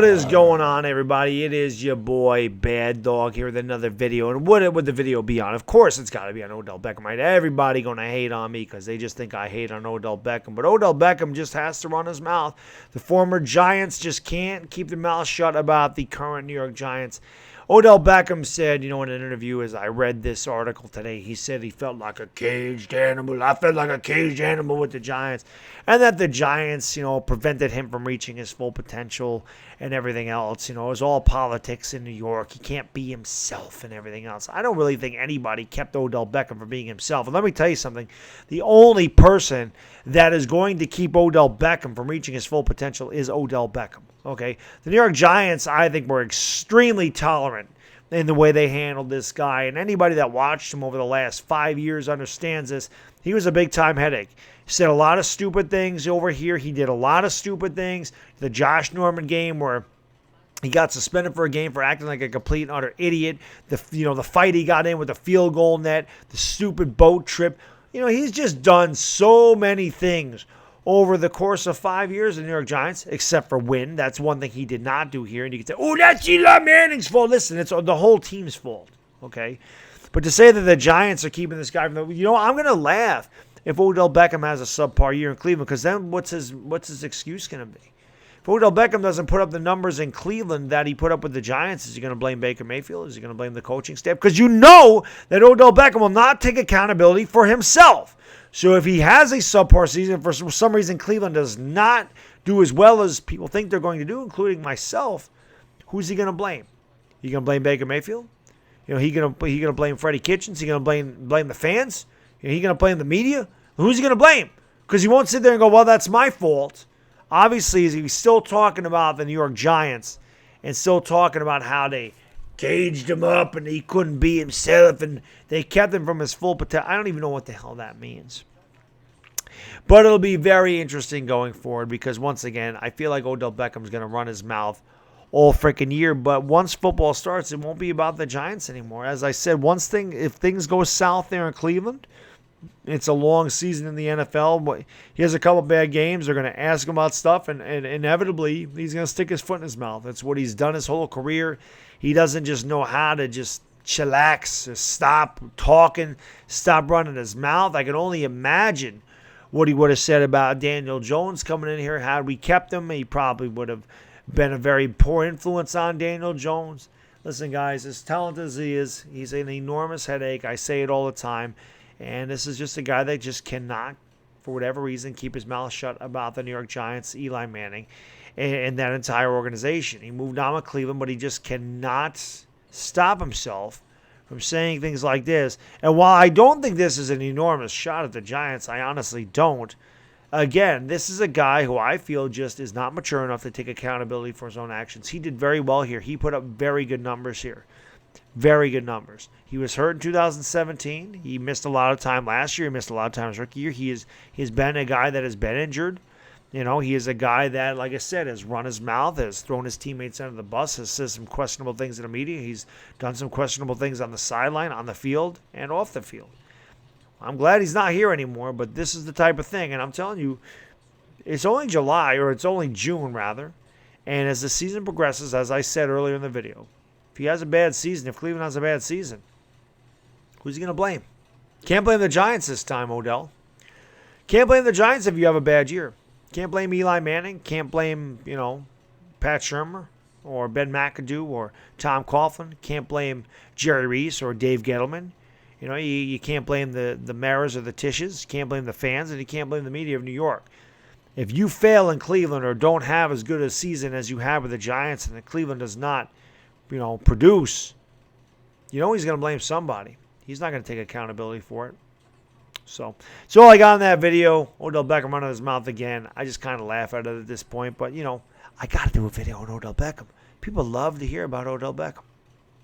What is going on, everybody? It is your boy Baddog here with another video. And what would the video be on? Of course, it's got to be on Odell Beckham, right? Everybody going to hate on me because they just think I hate on Odell Beckham. But Odell Beckham just has to run his mouth. The former Giants just can't keep their mouth shut about the current New York Giants. Odell Beckham said, in an interview, as I read this article today, he said he felt like a caged animal. I felt like a caged animal with the Giants. And that the Giants, prevented him from reaching his full potential and everything else. It was all politics in New York. He can't be himself and everything else. I don't really think anybody kept Odell Beckham from being himself. And let me tell you something. The only person that is going to keep Odell Beckham from reaching his full potential is Odell Beckham. Okay, the New York Giants, I think, were extremely tolerant in the way they handled this guy. And anybody that watched him over the last 5 years understands this. He was a big-time headache. He said a lot of stupid things over here. He did a lot of stupid things. The Josh Norman game where he got suspended for a game for acting like a complete and utter idiot. The fight he got in with the field goal net, the stupid boat trip. He's just done so many things over the course of 5 years in the New York Giants, except for win. That's one thing he did not do here. And you can say, oh, that's Eli Manning's fault. Listen, it's the whole team's fault, okay? But to say that the Giants are keeping this guy from I'm going to laugh if Odell Beckham has a subpar year in Cleveland, because then what's his excuse going to be? If Odell Beckham doesn't put up the numbers in Cleveland that he put up with the Giants, is he going to blame Baker Mayfield? Is he going to blame the coaching staff? Because you know that Odell Beckham will not take accountability for himself. So if he has a subpar season, for some reason Cleveland does not do as well as people think they're going to do, including myself, who's he going to blame? He going to blame Baker Mayfield? He going to blame Freddie Kitchens? He going to blame the fans? He going to blame the media? Who's he going to blame? Because he won't sit there and go, well, that's my fault. Obviously, he's still talking about the New York Giants and still talking about how they caged him up and he couldn't be himself and they kept him from his full potential. I don't even know what the hell that means. But it'll be very interesting going forward because, once again, I feel like Odell Beckham's going to run his mouth all freaking year. But once football starts, it won't be about the Giants anymore. As I said, if things go south there in Cleveland, it's a long season in the NFL. He has a couple bad games. They're going to ask him about stuff, and inevitably he's going to stick his foot in his mouth. That's what he's done his whole career. He doesn't just know how to just chillax, stop talking, stop running his mouth. I can only imagine what he would have said about Daniel Jones coming in here. Had we kept him, he probably would have been a very poor influence on Daniel Jones. Listen, guys, as talented as he is, he's an enormous headache. I say it all the time. And this is just a guy that just cannot, for whatever reason, keep his mouth shut about the New York Giants, Eli Manning, and that entire organization. He moved on with Cleveland, but he just cannot stop himself from saying things like this. And while I don't think this is an enormous shot at the Giants, I honestly don't. Again, this is a guy who I feel just is not mature enough to take accountability for his own actions. He did very well here. He put up very good numbers here. Very good numbers. He was hurt in 2017. He missed a lot of time last year. He missed a lot of time his rookie year. He's been a guy that has been injured. He is a guy that, like I said, has run his mouth, has thrown his teammates under the bus, has said some questionable things in the media. He's done some questionable things on the sideline, on the field, and off the field. I'm glad he's not here anymore, but this is the type of thing. And I'm telling you, it's only July, or it's only June, rather. And as the season progresses, as I said earlier in the video, if he has a bad season, if Cleveland has a bad season, who's he going to blame? Can't blame the Giants this time, Odell. Can't blame the Giants if you have a bad year. Can't blame Eli Manning. Can't blame, Pat Shurmur or Ben McAdoo or Tom Coughlin. Can't blame Jerry Reese or Dave Gettleman. You can't blame the Maras or the Tishes. You can't blame the fans, and you can't blame the media of New York. If you fail in Cleveland or don't have as good a season as you have with the Giants and the Cleveland does not produce, he's going to blame somebody. He's not going to take accountability for it. So all I got in that video. Odell Beckham running his mouth again. I just kind of laugh at it at this point. But, I got to do a video on Odell Beckham. People love to hear about Odell Beckham.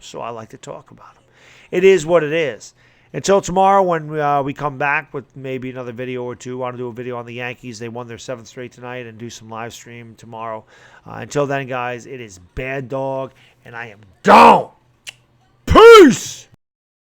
So I like to talk about him. It is what it is. Until tomorrow when we come back with maybe another video or two. I want to do a video on the Yankees. They won their 7th straight tonight and do some live stream tomorrow. Until then, guys, it is Baddog, and I am gone. Peace!